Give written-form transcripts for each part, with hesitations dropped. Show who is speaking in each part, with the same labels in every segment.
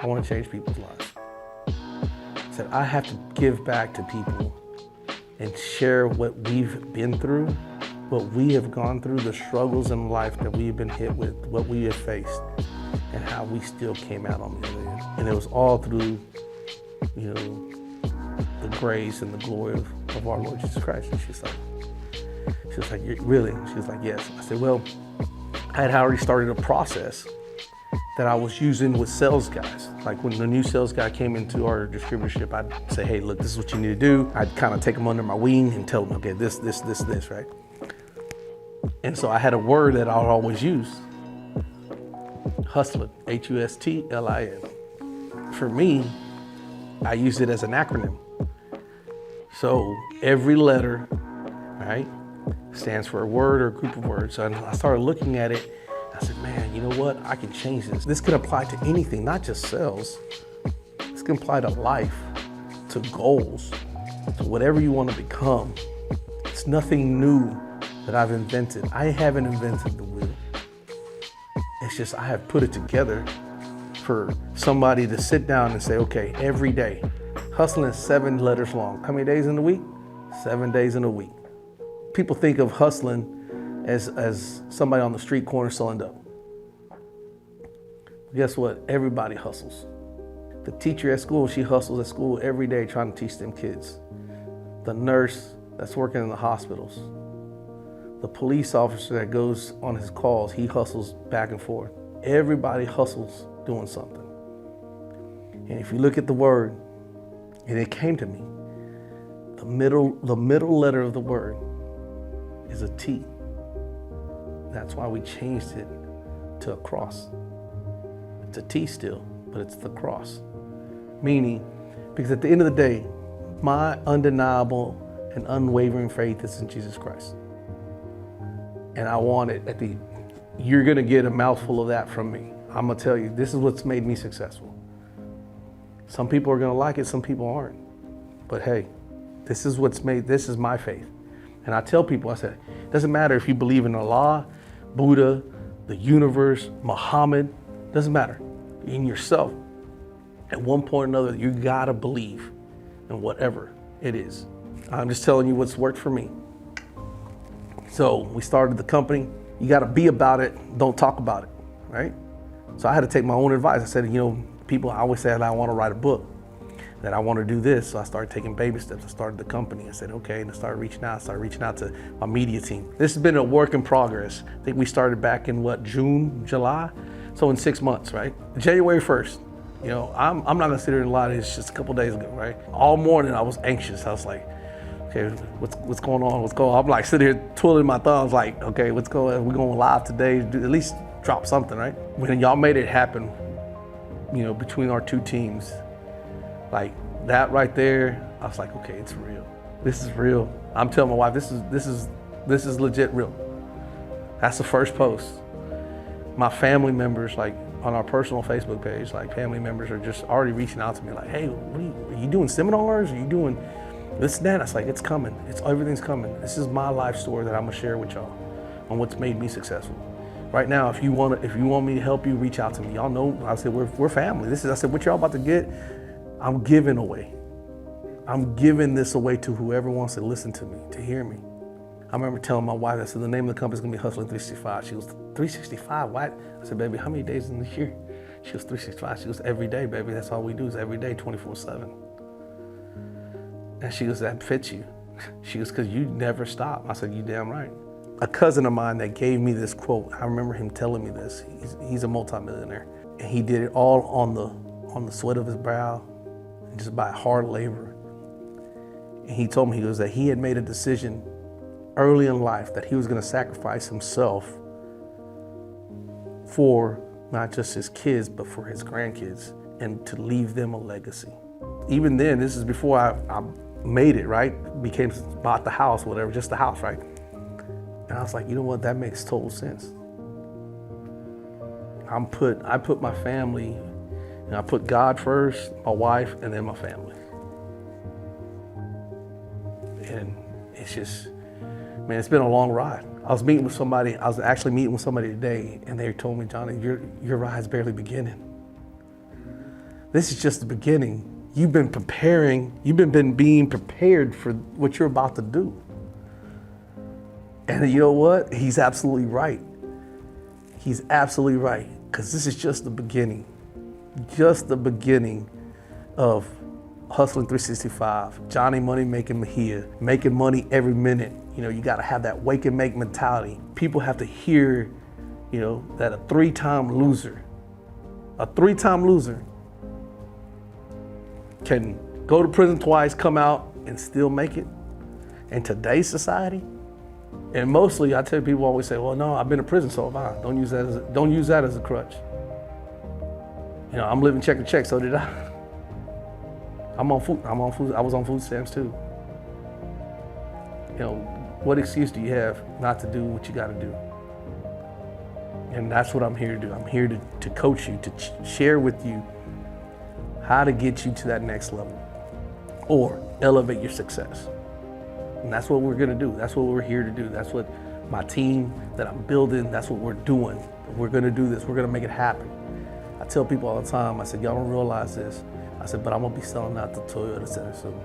Speaker 1: I want to change people's lives. I said, I have to give back to people and share what we've been through, what we have gone through, the struggles in life that we've been hit with, what we have faced, and how we still came out on the other end. And it was all through, you know, the grace and the glory of our Lord Jesus Christ. And she's like, really? She was like, yes. I said, well, I had already started a process that I was using with sales guys. Like when the new sales guy came into our distributorship, I'd say, hey, look, this is what you need to do. I'd kind of take them under my wing and tell them, okay, this, right? And so I had a word that I would always use. HUSTLIN, HUSTLIN. For me, I use it as an acronym. So every letter, right, stands for a word or a group of words. So I started looking at it. I said, man, you know what? I can change this. This can apply to anything, not just sales. This can apply to life, to goals, to whatever you want to become. It's nothing new that I've invented. I haven't invented the wheel. It's just I have put it together for somebody to sit down and say, okay, every day, hustling is 7 letters long. How many days in the week? 7 days in a week. People think of hustling as somebody on the street corner selling dope. Guess what? Everybody hustles. The teacher at school, she hustles at school every day trying to teach them kids. The nurse that's working in the hospitals. The police officer that goes on his calls, he hustles back and forth. Everybody hustles doing something. And if you look at the word, and it came to me, the middle letter of the word is a T. That's why we changed it to a cross. It's a T still, but it's the cross. Meaning, because at the end of the day, my undeniable and unwavering faith is in Jesus Christ. And I want it you're gonna get a mouthful of that from me. I'm gonna tell you, this is what's made me successful. Some people are gonna like it, some people aren't. But hey, this is my faith. And I tell people, I said, it doesn't matter if you believe in Allah, Buddha, the universe, Muhammad, doesn't matter. In yourself, at one point or another, you gotta believe in whatever it is. I'm just telling you what's worked for me. So we started the company. You gotta be about it, don't talk about it, right? So I had to take my own advice. I said, you know, people always say that I wanna write a book, that I wanna do this. So I started taking baby steps. I started the company. I said, okay, and I started reaching out to my media team. This has been a work in progress. I think we started back in June, July? So in 6 months, right? January 1st, you know, I'm not gonna sit here and lie to you, it's just a couple days ago, right? All morning I was anxious. I was like, okay, what's going on? I'm like sitting here twiddling my thumbs like, okay, what's going on? We're going live today, at least drop something, right? When y'all made it happen, you know, between our two teams, like that right there, I was like, okay, it's real. This is real. I'm telling my wife, this is legit real. That's the first post. My family members, like on our personal Facebook page, like family members are just already reaching out to me like, hey, are you doing seminars? Are you doing this and that? I was like, it's coming. Everything's coming. This is my life story that I'm gonna share with y'all on what's made me successful. Right now, if you want me to help you, reach out to me. Y'all know, I said, we're family. I said, what y'all about to get, I'm giving away. I'm giving this away to whoever wants to listen to me, to hear me. I remember telling my wife, I said, the name of the company is gonna be HUSTLIN 365. She goes, 365, what? I said, baby, how many days in the year? She goes, 365. She goes, every day, baby. That's all we do is every day, 24/7. And she goes, that fits you. She goes, because you never stop. I said, you damn right. A cousin of mine that gave me this quote, I remember him telling me this. He's a multimillionaire. And he did it all on the sweat of his brow and just by hard labor. And he told me, he goes, that he had made a decision early in life that he was gonna sacrifice himself for not just his kids, but for his grandkids, and to leave them a legacy. Even then, this is before I made it, right? Bought the house, whatever, just the house, right? And I was like, you know what, that makes total sense. I put my family, and I put God first, my wife, and then my family. And it's just, man, it's been a long ride. I was actually meeting with somebody today, and they told me, Johnny, your ride's barely beginning. This is just the beginning. You've been preparing, being prepared for what you're about to do. And you know what? He's absolutely right. He's absolutely right, because this is just the beginning. Just the beginning of Hustling 365, Johnny Money Making Mejia, making money every minute. You know, you gotta have that wake and make mentality. People have to hear, you know, that a three-time loser can go to prison twice, come out, and still make it. In today's society, and mostly I tell people always say, well, no, I've been to prison, so have I. Don't use that as a crutch. You know, I'm living check to check, so did I. I'm on food. I was on food stamps too. You know, what excuse do you have not to do what you got to do? And that's what I'm here to do. I'm here to coach you, to share with you how to get you to that next level or elevate your success. And that's what we're gonna do. That's what we're here to do. That's what my team that I'm building, that's what we're doing. We're gonna do this. We're gonna make it happen. I tell people all the time, I said, y'all don't realize this. I said, but I'm gonna be selling out the Toyota Center soon.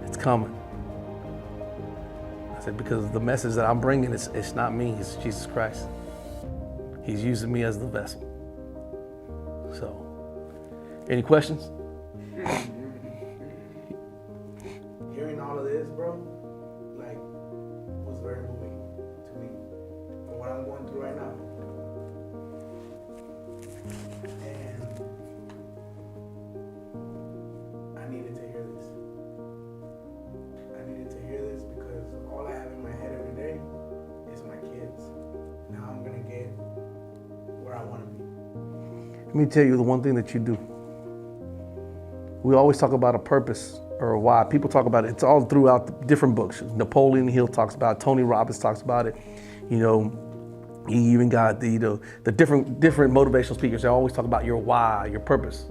Speaker 1: It's coming. I said, because the message that I'm bringing, it's not me, it's Jesus Christ. He's using me as the vessel. So, any questions?
Speaker 2: Hearing all of this, bro, like, was very moving to me for what I'm going through right now. And I needed to hear this. I needed to hear this because all I have in my head every day is my kids. Now I'm gonna get where I want to be.
Speaker 1: Let me tell you the one thing that you do. We always talk about a purpose or a why. People talk about it. It's all throughout the different books. Napoleon Hill talks about it. Tony Robbins talks about it. You know, you even got the different motivational speakers. They always talk about your why, your purpose.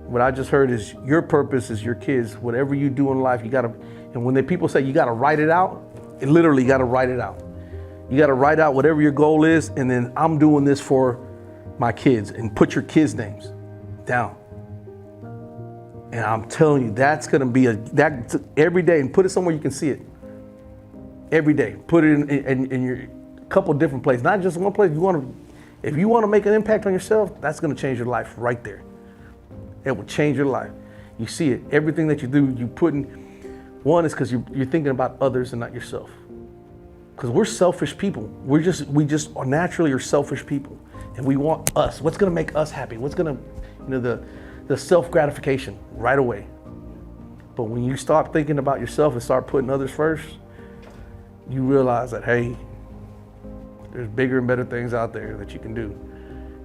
Speaker 1: What I just heard is your purpose is your kids. Whatever you do in life, you gotta. And when people say you gotta write it out, it literally you gotta write it out. You gotta write out whatever your goal is, and then I'm doing this for my kids, and put your kids' names down. And I'm telling you, that's gonna be that every day, and put it somewhere you can see it. Every day, put it in your couple different places, not just one place. If you want to make an impact on yourself, that's gonna change your life right there. It will change your life. You see it. Everything that you do, you put in. One is because you're thinking about others and not yourself. Because we're selfish people. We just are naturally are selfish people, and we want us. What's gonna make us happy? What's gonna, the self-gratification right away. But when you start thinking about yourself and start putting others first, you realize that, hey, there's bigger and better things out there that you can do.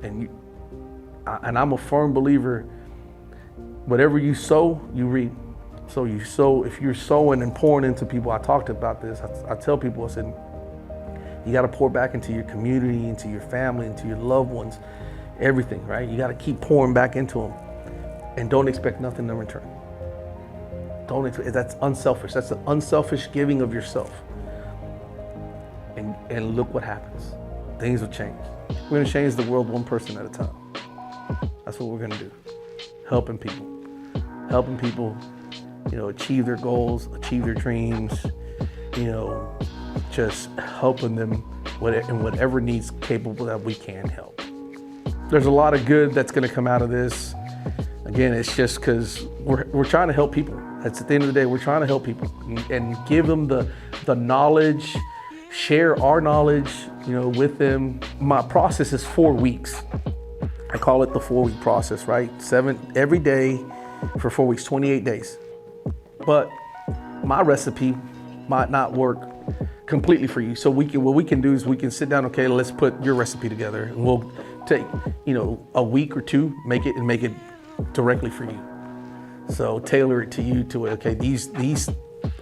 Speaker 1: And I'm a firm believer, whatever you sow, you reap. So you sow, if you're sowing and pouring into people, I talked about this, I tell people, I said, you gotta pour back into your community, into your family, into your loved ones, everything, right? You gotta keep pouring back into them. And don't expect nothing in return. That's unselfish. That's an unselfish giving of yourself. And look what happens. Things will change. We're gonna change the world one person at a time. That's what we're gonna do. Helping people, achieve their goals, achieve their dreams, just helping them in whatever needs capable that we can help. There's a lot of good that's gonna come out of this. Again, it's just because we're trying to help people. That's at the end of the day, we're trying to help people and give them the knowledge, share our knowledge, with them. My process is 4 weeks. I call it the 4-week process, right? 7 every day for 4 weeks, 28 days. But my recipe might not work completely for you. So what we can do is we can sit down, okay, let's put your recipe together, and we'll take, a week or two, make it directly for you. So tailor it to you to, okay, these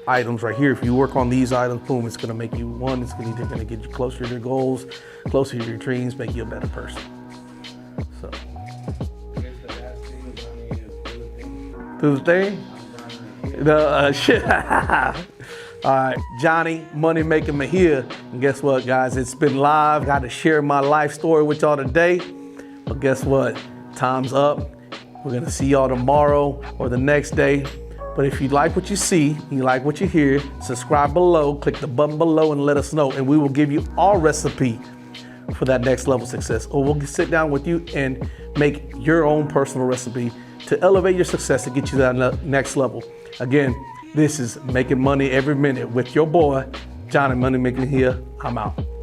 Speaker 1: items right here, if you work on these items, boom, it's gonna make you one, it's either gonna get you closer to your goals, closer to your dreams, make you a better person. So. Do the thing? Shit. All right, Johnny Money Making Mejia. And guess what, guys? It's been live. Got to share my life story with y'all today. But guess what? time's up. We're gonna see y'all tomorrow or the next day. But if you like what you see, you like what you hear, subscribe below, click the button below and let us know. And we will give you our recipe for that next level success. Or we'll sit down with you and make your own personal recipe to elevate your success to get you to that next level. Again, this is Making Money Every Minute with your boy, Johnny Money Making Mejia. I'm out.